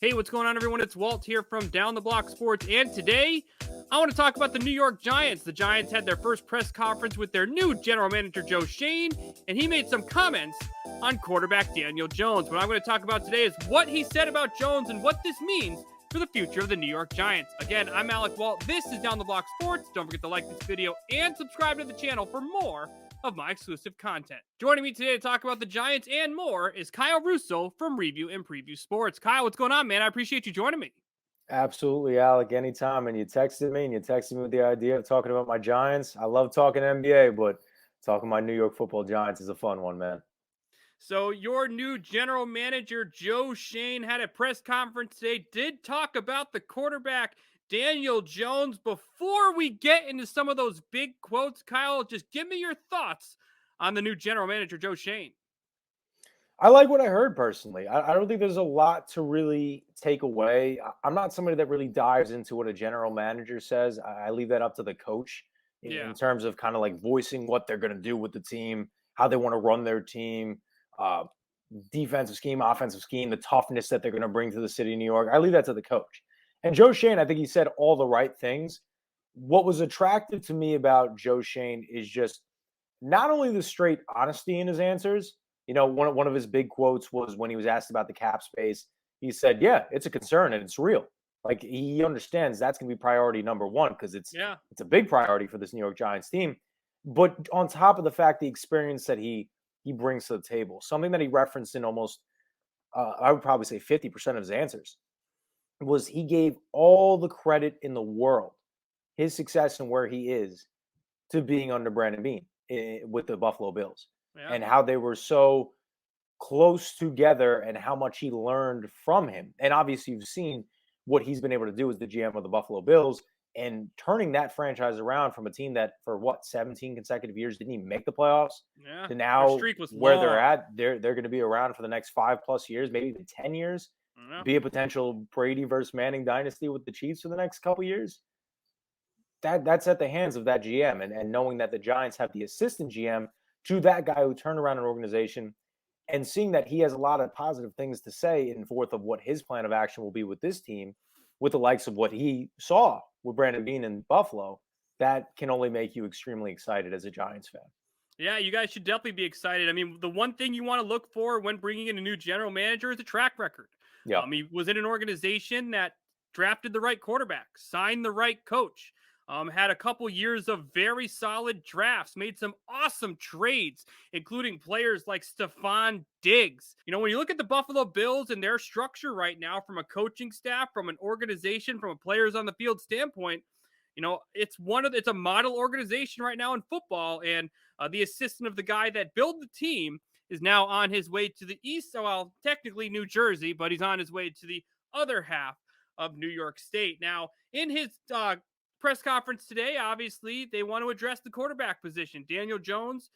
Hey, what's going on, everyone? It's Walt here from Down the Block Sports, and today I want to talk about the New York Giants. The Giants had their first press conference with their new general manager, Joe Schoen, and he made some comments on quarterback Daniel Jones. What I'm going to talk about today is what he said about Jones and what this means for the future of the New York Giants. Again, I'm Alec Walt. This is Down the Block Sports. Don't forget to like this video and subscribe to the channel for more of my exclusive content. Joining me today to talk about the Giants and more is Kyle Russo from Review and Preview Sports. Kyle, what's going on, man? I appreciate you joining me. Absolutely, Alec. Anytime. And you texted me with the idea of talking about my Giants. I love talking NBA, but talking my New York Football Giants is a fun one, man. So your new general manager, Joe Schoen, had a press conference today, did talk about the quarterback, Daniel Jones. Before we get into some of those big quotes, Kyle, just give me your thoughts on the new general manager, Joe Schoen. I like what I heard personally. I don't think there's a lot to really take away. I'm not somebody that really dives into what a general manager says. I leave that up to the coach in Yeah. terms of kind of like voicing what they're going to do with the team, how they want to run their team, uh, defensive scheme, offensive scheme, the toughness that they're going to bring to the city of New York. I leave that to the coach. And Joe Schoen, I think he said all the right things. What was attractive to me about Joe Schoen is just not only the straight honesty in his answers. One of his big quotes was when he was asked about the cap space. He said, "Yeah, it's a concern and it's real." Like he understands that's going to be priority number one because it's Yeah. it's a big priority for this New York Giants team. But on top of the fact, the experience that he brings to the table, something that he referenced in almost, I would probably say 50% of his answers, was he gave all the credit in the world, his success and where he is, to being under Brandon Beane with the Buffalo Bills Yeah. and how they were so close together and how much he learned from him. And obviously, you've seen what he's been able to do as the GM of the Buffalo Bills and turning that franchise around from a team that for 17 consecutive years didn't even make the playoffs Yeah. to Their now streak was where they're long. at. They're going to be around for the next 5+ years, maybe even 10 years, Yeah. be a potential Brady versus Manning dynasty with the Chiefs for the next couple years. That's at the hands of that GM, and knowing that the Giants have the assistant GM to that guy who turned around an organization, and seeing that he has a lot of positive things to say in forth of what his plan of action will be with this team, with the likes of what he saw with Brandon Beane in Buffalo, that can only make you extremely excited as a Giants fan. Yeah, you guys should definitely be excited. I mean, the one thing you want to look for when bringing in a new general manager is a track record. Yeah. He was in an organization that drafted the right quarterback, signed the right coach, had a couple years of very solid drafts, made some awesome trades, including players like Stephon Diggs. When you look at the Buffalo Bills and their structure right now, from a coaching staff, from an organization, from a players on the field standpoint, it's a model organization right now in football, and the assistant of the guy that built the team is now on his way to the east. Well, technically New Jersey, but he's on his way to the other half of New York State. Now, in his press conference today, obviously they want to address the quarterback position. Daniel Jones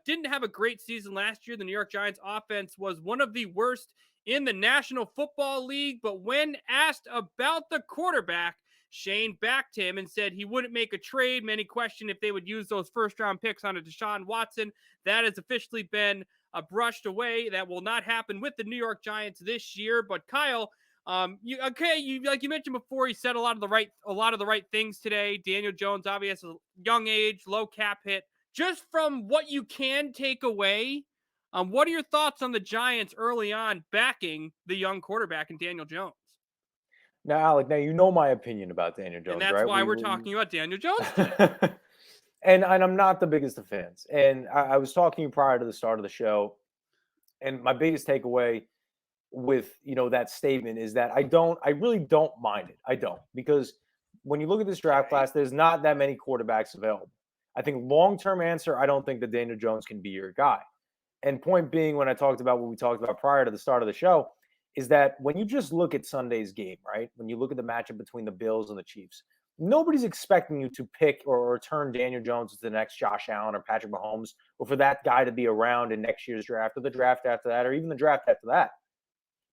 didn't have a great season last year. The New York Giants offense was one of the worst in the National Football League, but when asked about the quarterback, Shane backed him and said he wouldn't make a trade. Many questioned if they would use those first-round picks on a Deshaun Watson. That has officially been brushed away. That will not happen with the New York Giants this year. But Kyle, you like you mentioned before, he said a lot of the right things today. Daniel Jones, obviously, a young age, low cap hit. Just from what you can take away, what are your thoughts on the Giants early on backing the young quarterback in Daniel Jones? Now, Alec, you know my opinion about Daniel And Jones, that's right? why We, we're we talking about Daniel Jones today. and I'm not the biggest of fans. And I was talking to you prior to the start of the show, and my biggest takeaway with that statement is that I really don't mind it. I don't, because when you look at this draft Okay. class, there's not that many quarterbacks available. I think long-term answer, I don't think that Daniel Jones can be your guy. And point being, when I talked about what we talked about prior to the start of the show, is that when you just look at Sunday's game, right? When you look at the matchup between the Bills and the Chiefs, nobody's expecting you to pick or turn Daniel Jones into the next Josh Allen or Patrick Mahomes, or for that guy to be around in next year's draft or the draft after that, or even the draft after that.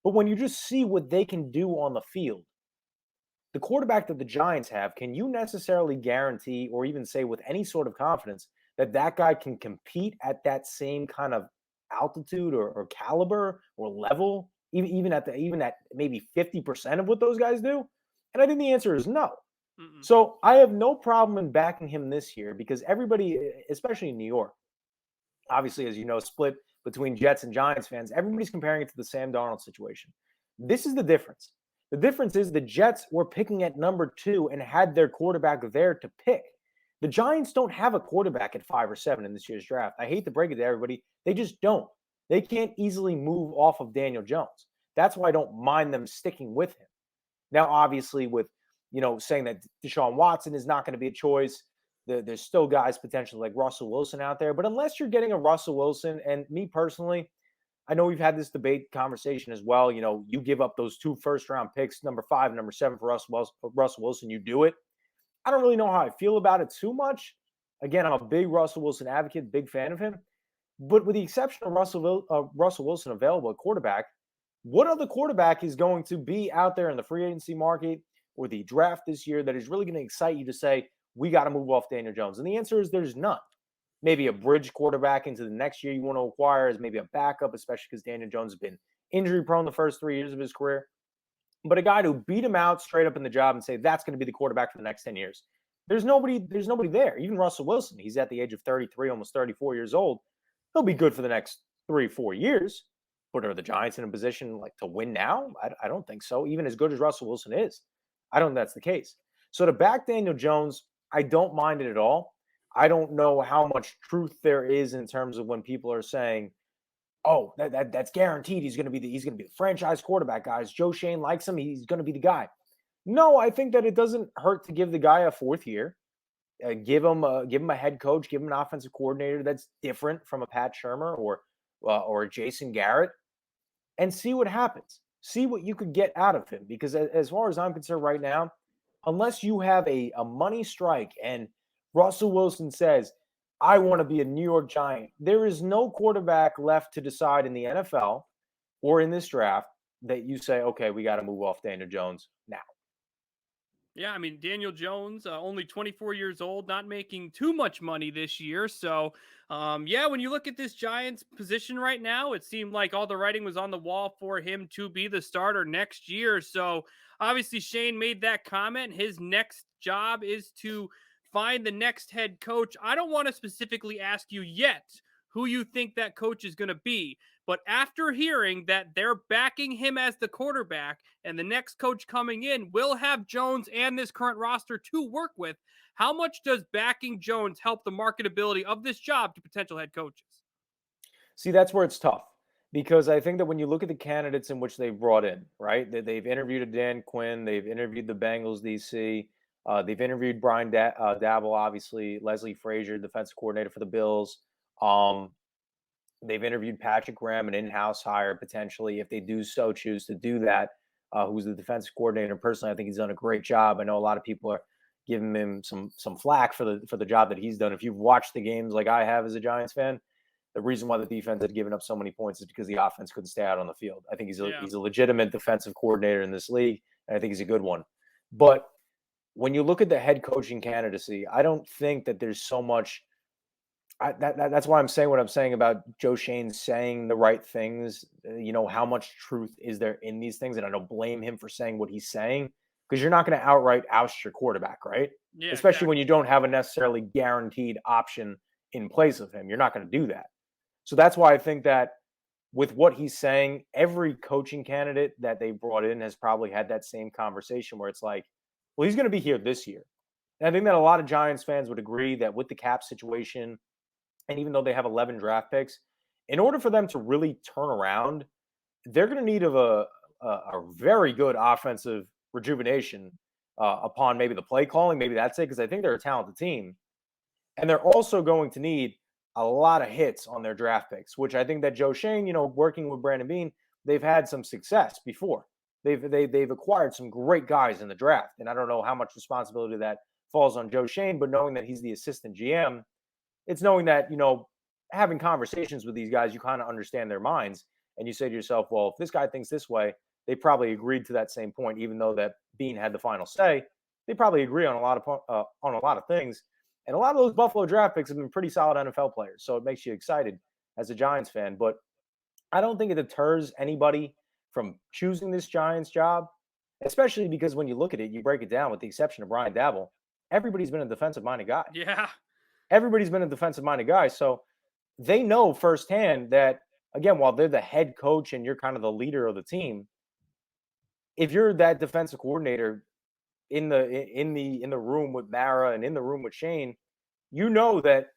But when you just see what they can do on the field, the quarterback that the Giants have, can you necessarily guarantee or even say with any sort of confidence that that guy can compete at that same kind of altitude or caliber or level even at maybe 50% of what those guys do? And I think the answer is no. Mm-mm. So I have no problem in backing him this year because everybody, especially in New York, obviously, as you know, split between Jets and Giants fans. Everybody's comparing it to the Sam Darnold situation. This is the difference. The difference is the Jets were picking at number 2 and had their quarterback there to pick. The Giants don't have a quarterback at 5 or 7 in this year's draft. I hate to break it to everybody. They just don't. They can't easily move off of Daniel Jones. That's why I don't mind them sticking with him. Now, obviously, with saying that Deshaun Watson is not going to be a choice, there's still guys potentially like Russell Wilson out there. But unless you're getting a Russell Wilson, and me personally, I know we've had this debate conversation as well. You give up those 2 first-round picks, number 5, number 7 for Russell Wilson, you do it. I don't really know how I feel about it too much. Again, I'm a big Russell Wilson advocate, big fan of him. But with the exception of Russell Wilson available at quarterback, what other quarterback is going to be out there in the free agency market or the draft this year that is really going to excite you to say, we got to move off Daniel Jones? And the answer is there's none. Maybe a bridge quarterback into the next year you want to acquire as maybe a backup, especially because Daniel Jones has been injury prone the first 3 years of his career. But a guy who beat him out straight up in the job and say that's going to be the quarterback for the next 10 years. There's nobody there. Even Russell Wilson, he's at the age of 33, almost 34 years old. He'll be good for the next 3-4 years. But are the Giants in a position like to win now? I don't think so. Even as good as Russell Wilson is, I don't think that's the case. So to back Daniel Jones, I don't mind it at all. I don't know how much truth there is in terms of when people are saying, "Oh, that's guaranteed. He's going to be the franchise quarterback, guys. Joe Schoen likes him. He's going to be the guy." No, I think that it doesn't hurt to give the guy a 4th year. Give him a head coach, give him an offensive coordinator that's different from a Pat Shurmur or a Jason Garrett, and see what happens. See what you could get out of him. Because as far as I'm concerned right now, unless you have a money strike and Russell Wilson says, I want to be a New York Giant, there is no quarterback left to decide in the NFL or in this draft that you say, okay, we got to move off Daniel Jones now. Yeah, I mean, Daniel Jones, only 24 years old, not making too much money this year. So, yeah, when you look at this Giants position right now, it seemed like all the writing was on the wall for him to be the starter next year. So, obviously, Shane made that comment. His next job is to find the next head coach. I don't want to specifically ask you yet who you think that coach is going to be. But after hearing that they're backing him as the quarterback and the next coach coming in will have Jones and this current roster to work with, how much does backing Jones help the marketability of this job to potential head coaches? See, that's where it's tough because I think that when you look at the candidates in which they've brought in, right? They've interviewed Dan Quinn, they've interviewed the Bengals DC, they've interviewed Brian Daboll, obviously, Leslie Frazier, defensive coordinator for the Bills. They've interviewed Patrick Graham, an in-house hire potentially, if they do so choose to do that, who's the defensive coordinator. Personally, I think he's done a great job. I know a lot of people are giving him some flack for the job that he's done. If you've watched the games like I have as a Giants fan, the reason why the defense had given up so many points is because the offense couldn't stay out on the field. I think he's a legitimate defensive coordinator in this league, and I think he's a good one. But when you look at the head coaching candidacy, I don't think that there's so much. That's why I'm saying what I'm saying about Joe Schoen saying the right things. How much truth is there in these things? And I don't blame him for saying what he's saying because you're not going to outright oust your quarterback, right? Yeah, Especially exactly. when you don't have a necessarily guaranteed option in place of him. You're not going to do that. So that's why I think that with what he's saying, every coaching candidate that they brought in has probably had that same conversation where it's like, well, he's going to be here this year. And I think that a lot of Giants fans would agree that with the cap situation, and even though they have 11 draft picks, in order for them to really turn around, they're going to need a very good offensive rejuvenation upon maybe the play calling. Maybe that's it, because I think they're a talented team. And they're also going to need a lot of hits on their draft picks, which I think that Joe Schoen, working with Brandon Beane, they've had some success before. They've acquired some great guys in the draft. And I don't know how much responsibility that falls on Joe Schoen, but knowing that he's the assistant GM, it's knowing that, having conversations with these guys, you kind of understand their minds. And you say to yourself, well, if this guy thinks this way, they probably agreed to that same point, even though that Beane had the final say. They probably agree on a lot of things. And a lot of those Buffalo draft picks have been pretty solid NFL players. So it makes you excited as a Giants fan. But I don't think it deters anybody from choosing this Giants job, especially because when you look at it, you break it down with the exception of Brian Daboll, everybody's been a defensive minded guy. Yeah. Everybody's been a defensive minded guy. So they know firsthand that, again, while they're the head coach and you're kind of the leader of the team, if you're that defensive coordinator in the room with Mara and in the room with Shane, you know that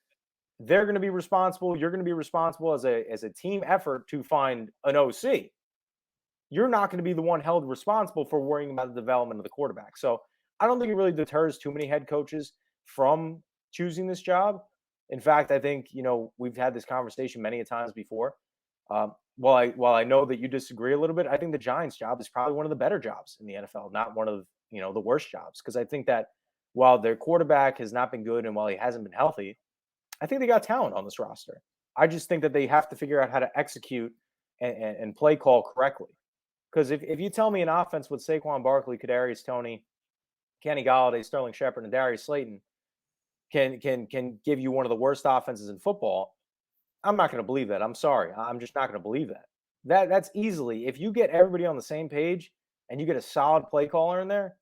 they're going to be responsible. You're going to be responsible as a team effort to find an OC. You're not going to be the one held responsible for worrying about the development of the quarterback. So I don't think it really deters too many head coaches from choosing this job. In fact, I think we've had this conversation many a times before. While I know that you disagree a little bit, I think the Giants' job is probably one of the better jobs in the NFL, not one of the worst jobs. Because I think that while their quarterback has not been good and while he hasn't been healthy, I think they got talent on this roster. I just think that they have to figure out how to execute and play call correctly. Because if you tell me an offense with Saquon Barkley, Kadarius Toney, Kenny Golladay, Sterling Shepard, and Darius Slayton can give you one of the worst offenses in football, I'm not going to believe that. I'm sorry. I'm just not going to believe that. That's easily, if you get everybody on the same page and you get a solid play caller in there,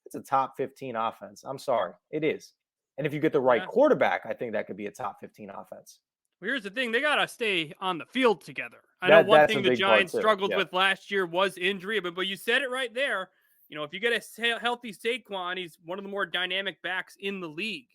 it's a top 15 offense. I'm sorry. It is. And if you get the right quarterback, I think that could be a top 15 offense. Well, here's the thing. They got to stay on the field together. I know one thing the Giants struggled with last year was injury, but you said it right there. If you get a healthy Saquon, he's one of the more dynamic backs in the league.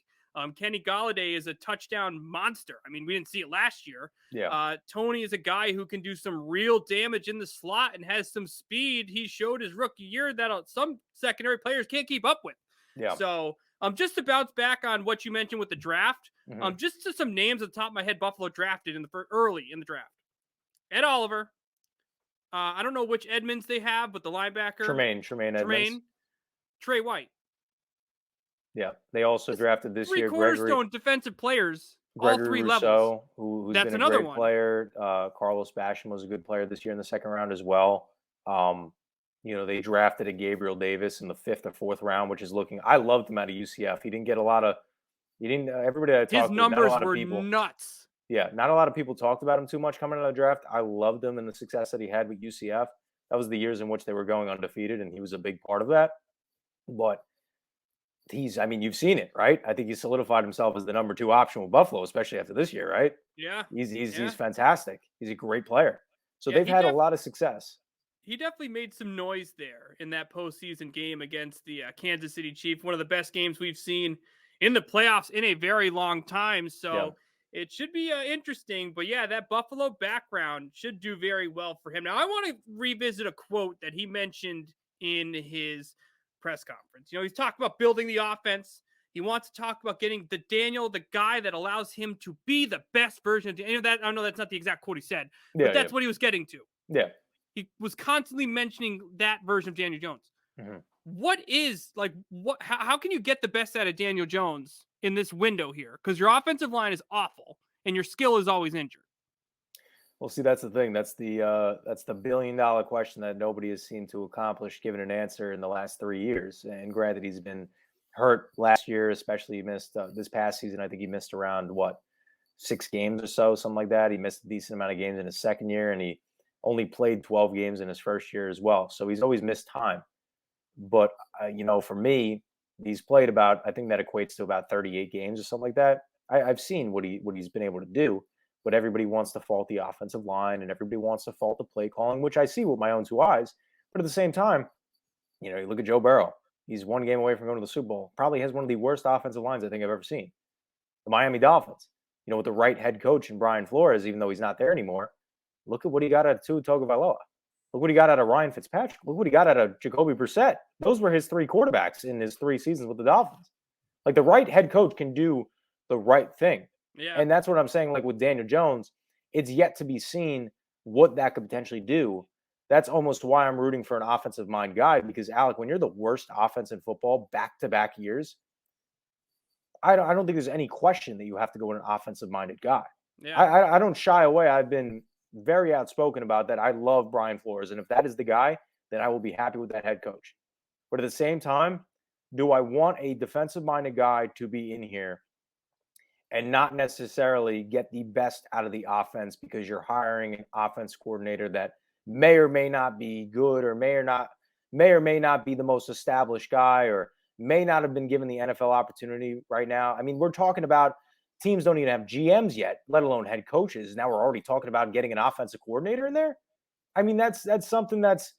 Kenny Golladay is a touchdown monster. I mean, we didn't see it last year. Yeah. Tony is a guy who can do some real damage in the slot and has some speed. He showed his rookie year that some secondary players can't keep up with. Yeah. So just to bounce back on what you mentioned with the draft, Mm-hmm. just to some names at the top of my head, Buffalo drafted early in the draft. Ed Oliver. I don't know which Edmonds they have, but the linebacker. Tremaine Edmonds. Trey White. Yeah. They also drafted this year cornerstone defensive players, all three Russo, levels. Who's been a great player. Carlos Basham was a good player this year in the second round as well. They drafted a Gabriel Davis in the 5th or 4th round, which is I loved him out of UCF. He didn't get everybody that I talked to, his numbers were nuts. Yeah, not a lot of people talked about him too much coming out of the draft. I loved him and the success that he had with UCF. That was the years in which they were going undefeated, and he was a big part of that. But you've seen it, right? I think he solidified himself as the number 2 option with Buffalo, especially after this year, right? Yeah. He's fantastic. He's a great player. So they've had a lot of success. He definitely made some noise there in that postseason game against the Kansas City Chiefs, one of the best games we've seen in the playoffs in a very long time. So it should be interesting. But yeah, that Buffalo background should do very well for him. Now, I want to revisit a quote that he mentioned in his press conference. He's talking about building the offense. He wants to talk about getting the guy that allows him to be the best version of Daniel. That I know that's not the exact quote he said, but that's what he was getting to. Yeah. He was constantly mentioning that version of Daniel Jones. Mm-hmm. How can you get the best out of Daniel Jones in this window here? Because your offensive line is awful and your skill is always injured. Well, see, that's the thing. That's the billion-dollar question that nobody has seemed to accomplish giving an answer in the last 3 years. And granted, he's been hurt last year, especially he missed this past season. I think he missed around 6 games or so, something like that. He missed a decent amount of games in his second year, and he only played 12 games in his first year as well. So he's always missed time. But, for me, he's played I think that equates to about 38 games or something like that. I've seen what he's been able to do, but everybody wants to fault the offensive line and everybody wants to fault the play calling, which I see with my own 2 eyes. But at the same time, you look at Joe Burrow. He's 1 game away from going to the Super Bowl. Probably has one of the worst offensive lines I think I've ever seen. The Miami Dolphins, with the right head coach in Brian Flores, even though he's not there anymore. Look at what he got out of Tua Tagovailoa. Look what he got out of Ryan Fitzpatrick. Look what he got out of Jacoby Brissett. Those were his 3 quarterbacks in his 3 seasons with the Dolphins. The right head coach can do the right thing. Yeah. And that's what I'm saying, with Daniel Jones, it's yet to be seen what that could potentially do. That's almost why I'm rooting for an offensive mind guy, because, Alec, when you're the worst offense in football back-to-back years, I don't think there's any question that you have to go with an offensive-minded guy. Yeah. I don't shy away. I've been very outspoken about that. I love Brian Flores, and if that is the guy, then I will be happy with that head coach. But at the same time, do I want a defensive-minded guy to be in here and not necessarily get the best out of the offense because you're hiring an offense coordinator that may or may not be good, or may or may not be the most established guy, or may not have been given the NFL opportunity right now. I mean, we're talking about teams don't even have GMs yet, let alone head coaches. Now we're already talking about getting an offensive coordinator in there. I mean, that's something that's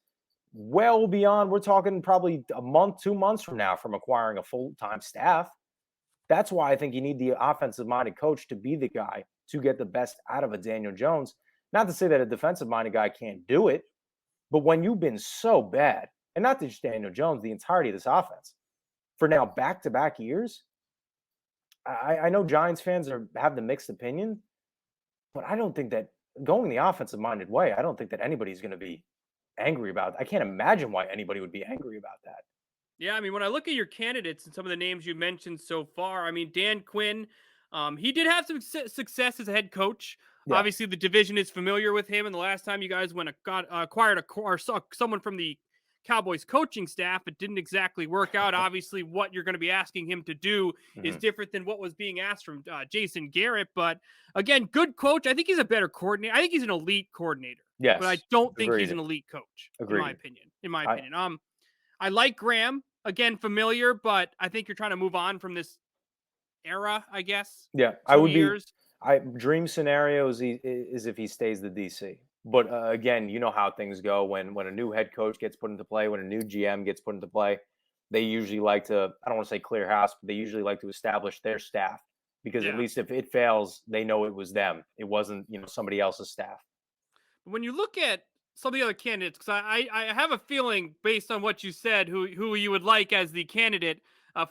well beyond. We're talking probably a month, 2 months from now from acquiring a full-time staff. That's why I think you need the offensive-minded coach to be the guy to get the best out of a Daniel Jones. Not to say that a defensive-minded guy can't do it, but when you've been so bad, and not just Daniel Jones, the entirety of this offense, for now back-to-back years, I know Giants fans have the mixed opinion, but I don't think that going the offensive-minded way, I don't think that anybody's going to be angry about it. I can't imagine why anybody would be angry about that. Yeah, I mean, when I look at your candidates and some of the names you mentioned so far, I mean, Dan Quinn, he did have some success as a head coach. Yeah. Obviously, the division is familiar with him, and the last time you guys acquired or saw someone from the Cowboys coaching staff, it didn't exactly work out. Obviously, what you're going to be asking him to do is different than what was being asked from Jason Garrett. But again, good coach. I think he's a better coordinator. I think he's an elite coordinator. Yes. But I don't think he's Agreed. an elite coach, Agreed. in my opinion. I like Graham. Again, familiar, but I think you're trying to move on from this era, I guess. Yeah, I 2 would be. years. Dream scenario is if he stays the DC. But again, you know how things go when a new head coach gets put into play, when a new GM gets put into play, they usually like to, I don't want to say clear house, but they usually like to establish their staff, because at least if it fails, they know it was them. It wasn't, somebody else's staff. When you look at some of the other candidates, because I have a feeling based on what you said, who you would like as the candidate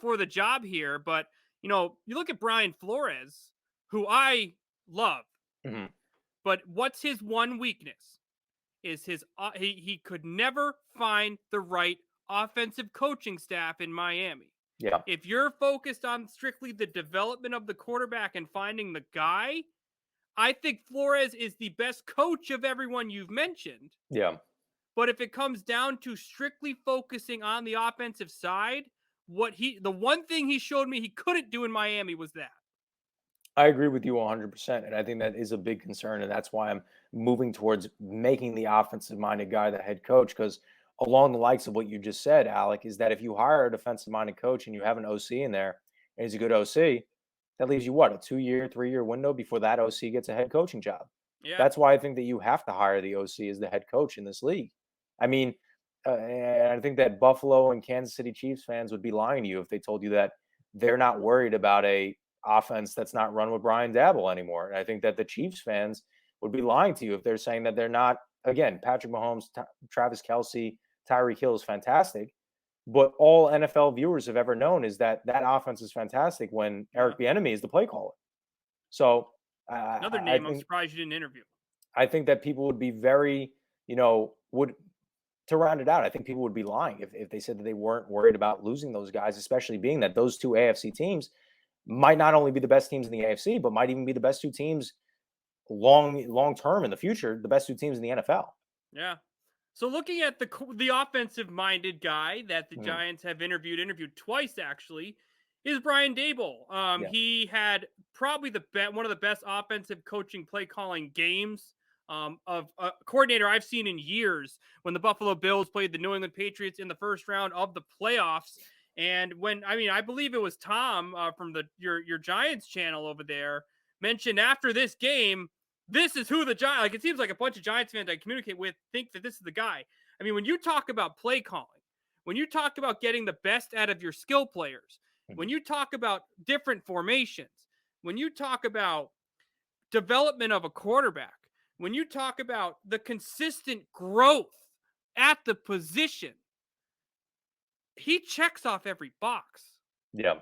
for the job here. But, you look at Brian Flores, who I love. Mm-hmm. But what's his one weakness? Is he could never find the right offensive coaching staff in Miami. Yeah. If you're focused on strictly the development of the quarterback and finding the guy, I think Flores is the best coach of everyone you've mentioned. Yeah. But if it comes down to strictly focusing on the offensive side, the one thing he showed me he couldn't do in Miami was that. I agree with you 100%. And I think that is a big concern. And that's why I'm moving towards making the offensive minded guy the head coach. Because along the likes of what you just said, Alec, is that if you hire a defensive minded coach and you have an OC in there and he's a good OC, that leaves you what, a 2-year, 3-year window before that OC gets a head coaching job. Yeah. That's why I think that you have to hire the OC as the head coach in this league. I mean, and I think that Buffalo and Kansas City Chiefs fans would be lying to you if they told you that they're not worried about a offense that's not run with Brian Daboll anymore. And I think that the Chiefs fans would be lying to you if they're saying that they're not. Again, Patrick Mahomes, Travis Kelce, Tyreek Hill is fantastic, but all NFL viewers have ever known is that offense is fantastic when Eric Bieniemy is the play caller. So another name I'm surprised you didn't interview. I think that people would be very, to round it out, I think people would be lying if they said that they weren't worried about losing those guys, especially being that those two AFC teams might not only be the best teams in the AFC, but might even be the best two teams long term in the future, the best two teams in the NFL. Yeah. So looking at the offensive minded guy that the Giants have interviewed twice actually, is Brian Daboll. He had probably one of the best offensive coaching play calling games of a coordinator I've seen in years, when the Buffalo Bills played the New England Patriots in the first round of the playoffs. And I believe it was Tom from your Giants channel over there mentioned after this game, this is who the Giants, like, it seems like a bunch of Giants fans I communicate with think that this is the guy. I mean, when you talk about play calling, when you talk about getting the best out of your skill players, when you talk about different formations, when you talk about development of a quarterback, when you talk about the consistent growth at the position, he checks off every box. Yeah,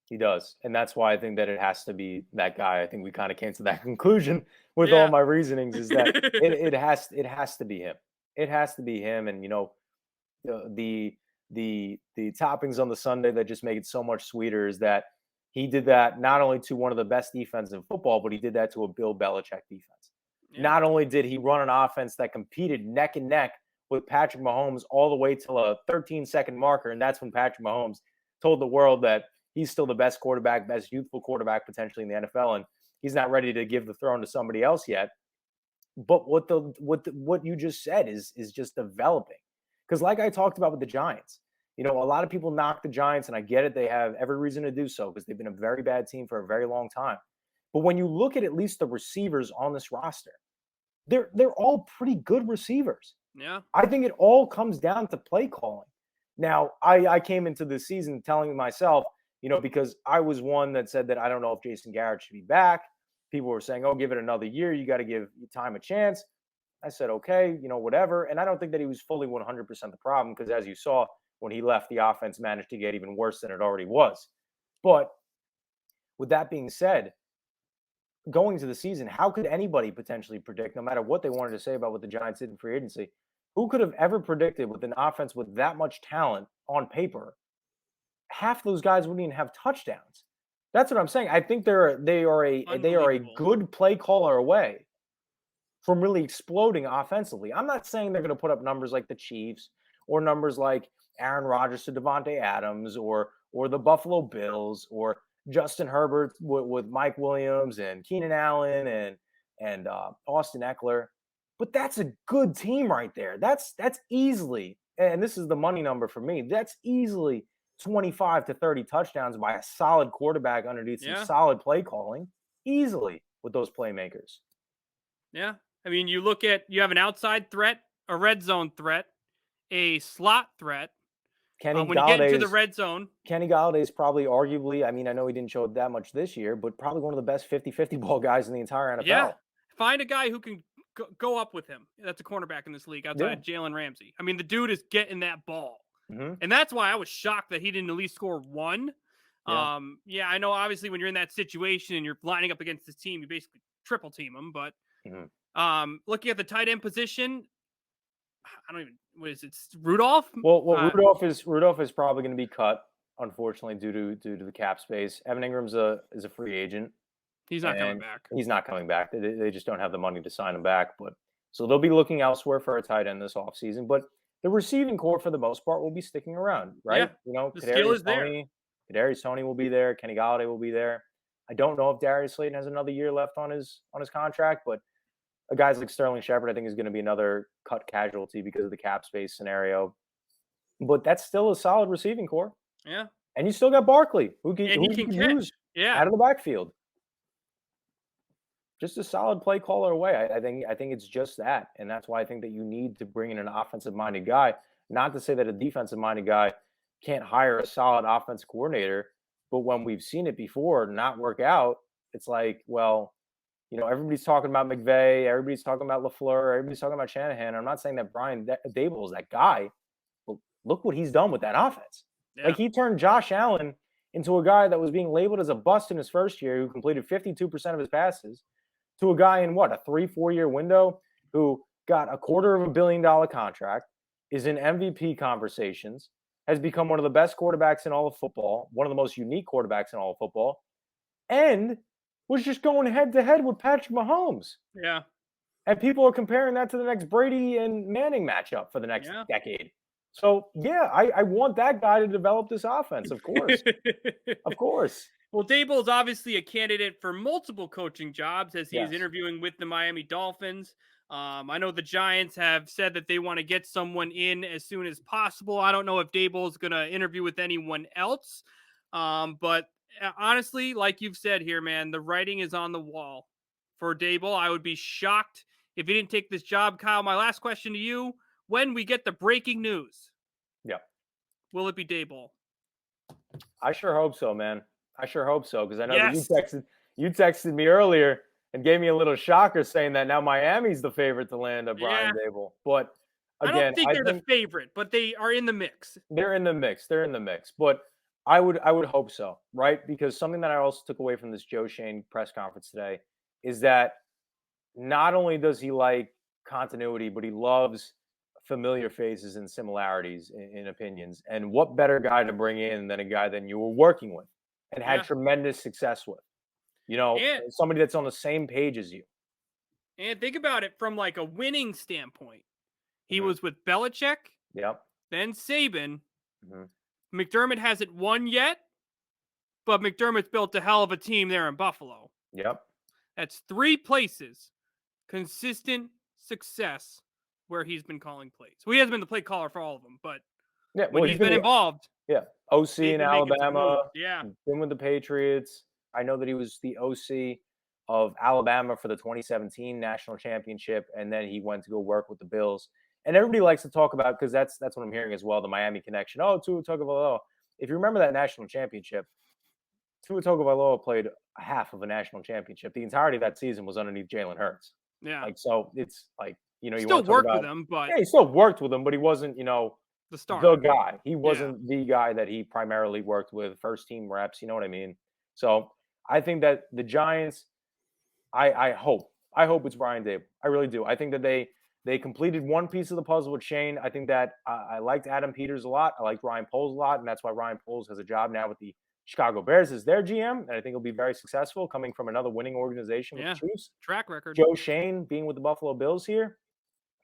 he does. And that's why I think that it has to be that guy. I think we kind of came to that conclusion with all my reasonings, is that it has to be him. It has to be him. And, the toppings on the sundae that just make it so much sweeter is that he did that not only to one of the best defenses in football, but he did that to a Bill Belichick defense. Yeah. Not only did he run an offense that competed neck and neck with Patrick Mahomes all the way till a 13-second marker, and that's when Patrick Mahomes told the world that he's still the best quarterback, best youthful quarterback potentially in the NFL, and he's not ready to give the throne to somebody else yet. But what you just said is just developing. Because like I talked about with the Giants, a lot of people knock the Giants, and I get it. They have every reason to do so because they've been a very bad team for a very long time. But when you look at least the receivers on this roster, they're all pretty good receivers. Yeah. I think it all comes down to play calling. Now, I came into the season telling myself, because I was one that said that I don't know if Jason Garrett should be back. People were saying, oh, give it another year. You got to give time a chance. I said, okay, whatever. And I don't think that he was fully 100% the problem because, as you saw, when he left, the offense managed to get even worse than it already was. But with that being said, going to the season, how could anybody potentially predict, no matter what they wanted to say about what the Giants did in free agency, who could have ever predicted with an offense with that much talent on paper, half those guys wouldn't even have touchdowns? That's what I'm saying. I think they are a Unbelievable. good play caller away from really exploding offensively. I'm not saying they're going to put up numbers like the Chiefs or numbers like Aaron Rodgers to Devontae Adams or the Buffalo Bills or Justin Herbert with Mike Williams and Keenan Allen and Austin Eckler. But that's a good team right there. That's easily, and this is the money number for me, that's easily 25 to 30 touchdowns by a solid quarterback underneath some solid play calling, easily with those playmakers. Yeah. I mean, you have an outside threat, a red zone threat, a slot threat. Kenny When you get into the Galladay's red zone, Kenny Galladay is probably arguably, I mean, I know he didn't show it that much this year, but probably one of the best 50-50 ball guys in the entire yeah, NFL. find a guy who can go up with him. That's a cornerback in this league outside Jalen Ramsey. I mean, the dude is getting that ball. And that's why I was shocked that he didn't at least score one. Yeah, I know obviously when you're in that situation and you're lining up against this team, you basically triple team them. But looking at the tight end position, I don't even, what is it, Rudolph? Well, Rudolph is probably going to be cut, unfortunately, due to the cap space. Evan Ingram's is a free agent. He's not coming back. He's not coming back. They just don't have the money to sign him back. But so they'll be looking elsewhere for a tight end this offseason. But the receiving core, for the most part, will be sticking around, right? Yeah, the skill is there. Kadarius Toney will be there. Kenny Galladay will be there. I don't know if Darius Slayton has another year left on his contract, but guys like Sterling Shepard, I think, is going to be another cut casualty because of the cap space scenario. But that's still a solid receiving core. Yeah. And you still got Barkley, who can use out of the backfield. Just a solid play caller away. I think it's just that. And that's why I think that you need to bring in an offensive-minded guy. Not to say that a defensive-minded guy can't hire a solid offensive coordinator, but when we've seen it before not work out, it's like, well, everybody's talking about McVay, everybody's talking about LaFleur, everybody's talking about Shanahan. I'm not saying that Brian Daboll is that guy, but look what he's done with that offense. Yeah. Like, he turned Josh Allen into a guy that was being labeled as a bust in his first year, who completed 52% of his passes, to a guy in a 3-4 year window who got a $250 million contract, is in MVP conversations, has become one of the best quarterbacks in all of football, one of the most unique quarterbacks in all of football, and was just going head to head with Patrick Mahomes. Yeah. And people are comparing that to the next Brady and Manning matchup for the next decade. So, yeah, I want that guy to develop this offense, of course. Of course. Well, Daboll is obviously a candidate for multiple coaching jobs as he is interviewing with the Miami Dolphins. I know the Giants have said that they want to get someone in as soon as possible. I don't know if Daboll is going to interview with anyone else. But honestly, like you've said here, man, the writing is on the wall for Daboll. I would be shocked if he didn't take this job. Kyle, my last question to you, when we get the breaking news, will it be Daboll? I sure hope so, man. I sure hope so, because I know that you texted me earlier and gave me a little shocker saying that now Miami's the favorite to land a Brian Daboll. But again, I don't think they're the favorite, but they are in the mix. They're in the mix. But I would hope so, right? Because something that I also took away from this Joe Schoen press conference today is that not only does he like continuity, but he loves familiar faces and similarities in opinions. And what better guy to bring in than a guy that you were working with and had tremendous success with? Somebody that's on the same page as you. And think about it from like a winning standpoint. He was with Belichick, then Saban. McDermott hasn't won yet, but McDermott's built a hell of a team there in Buffalo. Yep. That's 3 places. consistent success where he's been calling plays. Well, he hasn't been the play caller for all of them, but Yeah, when well, he's been involved, OC they've in been making some moves. Alabama, Yeah. been with the Patriots. I know that he was the OC of Alabama for the 2017 national championship, and then he went to go work with the Bills. And everybody likes to talk about, because that's what I'm hearing as well, the Miami connection. Oh, Tua Tagovailoa. If you remember that national championship, Tua Tagovailoa played a half of a national championship. The entirety of that season was underneath Jalen Hurts. Yeah. Like, so it's like, you Still want to talk worked with about, him, but yeah, he still worked with him, but he wasn't, the the starter. guy. He Yeah. wasn't the guy that he primarily worked with, first team reps. You know what I mean? So I think that the Giants, I hope it's Brian Daboll. I really do. I think that they completed one piece of the puzzle with Shane. I think that I liked Adam Peters a lot. I liked Ryan Poles a lot, and that's why Ryan Poles has a job now with the Chicago Bears as their GM, and I think he'll be very successful coming from another winning organization with the Yeah. Chiefs. Track record. Joe Schoen being with the Buffalo Bills here,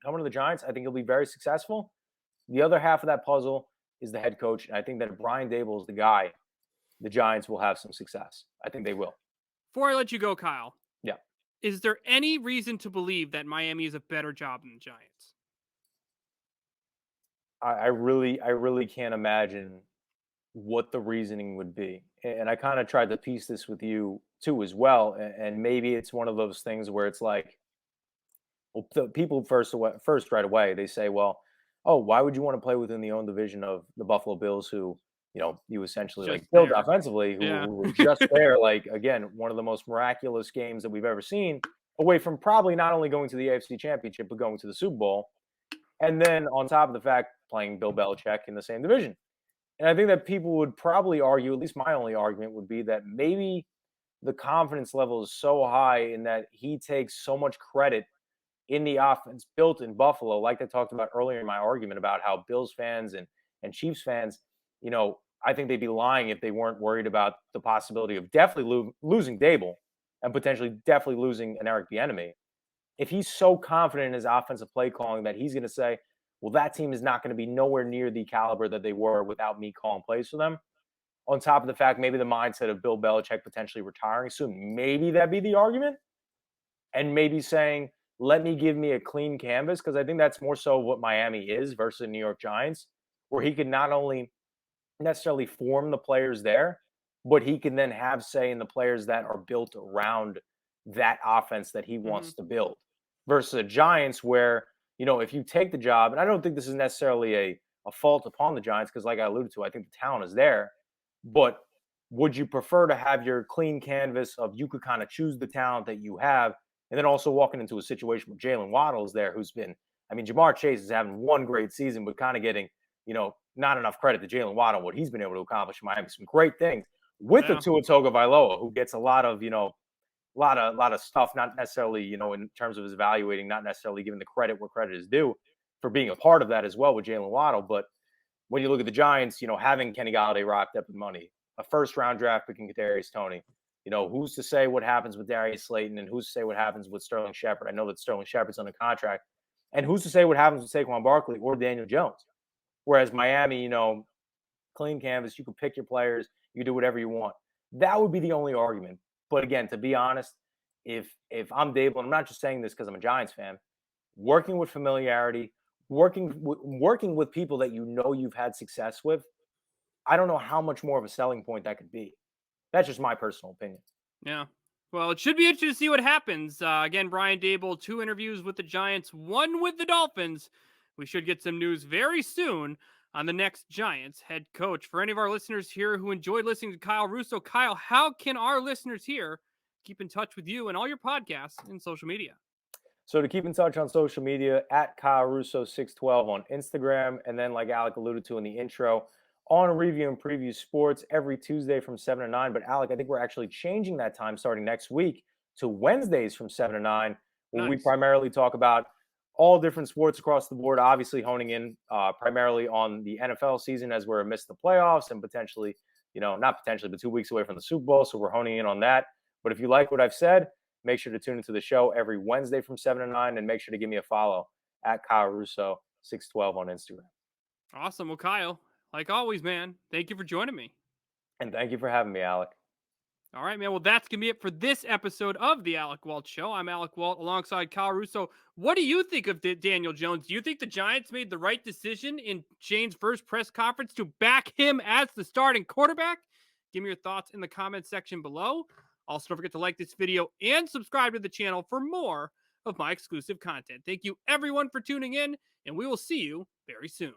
coming to the Giants, I think he'll be very successful. The other half of that puzzle is the head coach, and I think that if Brian Daboll is the guy, the Giants will have some success. I think they will. Before I let you go, Kyle, Yeah. is there any reason to believe that Miami is a better job than the Giants? I really can't imagine what the reasoning would be. And I kind of tried to piece this with you too as well. And maybe it's one of those things where it's like, well, the people first right away, they say, well, oh, why would you want to play within the own division of the Buffalo Bills, who, you essentially Just like build there. offensively, Yeah. who were just there? Like, again, one of the most miraculous games that we've ever seen, away from probably not only going to the AFC Championship, but going to the Super Bowl. And then on top of the fact, playing Bill Belichick in the same division. And I think that people would probably argue, at least my only argument would be that maybe the confidence level is so high in that he takes so much credit in the offense built in Buffalo, like I talked about earlier in my argument about how Bills fans and Chiefs fans, I think they'd be lying if they weren't worried about the possibility of definitely losing Daboll and potentially definitely losing an Eric Bieniemy. If he's so confident in his offensive play calling that he's going to say, well, that team is not going to be nowhere near the caliber that they were without me calling plays for them. On top of the fact, maybe the mindset of Bill Belichick potentially retiring soon, maybe that'd be the argument. And maybe saying, let me give me a clean canvas, because I think that's more so what Miami is versus New York Giants, where he could not only necessarily form the players there, but he can then have say in the players that are built around that offense that he Mhm. wants to build. Versus the Giants, where, if you take the job, and I don't think this is necessarily a fault upon the Giants, because like I alluded to, I think the talent is there. But would you prefer to have your clean canvas of you could kind of choose the talent that you have, and then also walking into a situation with Jalen Waddle is there, who's been, I mean, Jamar Chase is having one great season, but kind of getting, not enough credit to Jalen Waddle, what he's been able to accomplish in Miami. Some great things with the Yeah. Tua Tagovailoa, who gets a lot of, lot of stuff, not necessarily, in terms of his evaluating, not necessarily giving the credit where credit is due for being a part of that as well with Jalen Waddle. But when you look at the Giants, having Kenny Galladay rocked up with money, a first round draft pick in Kadarius Toney, who's to say what happens with Darius Slayton, and who's to say what happens with Sterling Shepard? I know that Sterling Shepard's under contract, and who's to say what happens with Saquon Barkley or Daniel Jones? Whereas Miami, clean canvas, you can pick your players, you do whatever you want. That would be the only argument. But again, to be honest, if I'm Daboll, and I'm not just saying this because I'm a Giants fan, working with familiarity, working with people that you've had success with, I don't know how much more of a selling point that could be. That's just my personal opinion. Yeah. Well, it should be interesting to see what happens. Again, Brian Daboll, 2 interviews with the Giants, 1 with the Dolphins. We should get some news very soon on the next Giants head coach. For any of our listeners here who enjoyed listening to Kyle Russo, Kyle, how can our listeners here keep in touch with you and all your podcasts and social media? So to keep in touch on social media, at Kyle Russo 612 on Instagram, and then like Alec alluded to in the intro, on Review and Preview Sports every Tuesday from 7 to 9. But Alec, I think we're actually changing that time starting next week to Wednesdays from 7 to 9, where we Nice. primarily talk about all different sports across the board, obviously honing in primarily on the NFL season as we're amidst the playoffs and potentially, not potentially, but 2 weeks away from the Super Bowl. So we're honing in on that. But if you like what I've said, make sure to tune into the show every Wednesday from 7 to 9, and make sure to give me a follow at Kyle Russo 612 on Instagram. Awesome. Well, Kyle, like always, man, thank you for joining me. And thank you for having me, Alec. All right, man. Well, that's going to be it for this episode of the Alec Walt Show. I'm Alec Walt alongside Kyle Russo. What do you think of Daniel Jones? Do you think the Giants made the right decision in Shane's first press conference to back him as the starting quarterback? Give me your thoughts in the comment section below. Also, don't forget to like this video and subscribe to the channel for more of my exclusive content. Thank you, everyone, for tuning in, and we will see you very soon.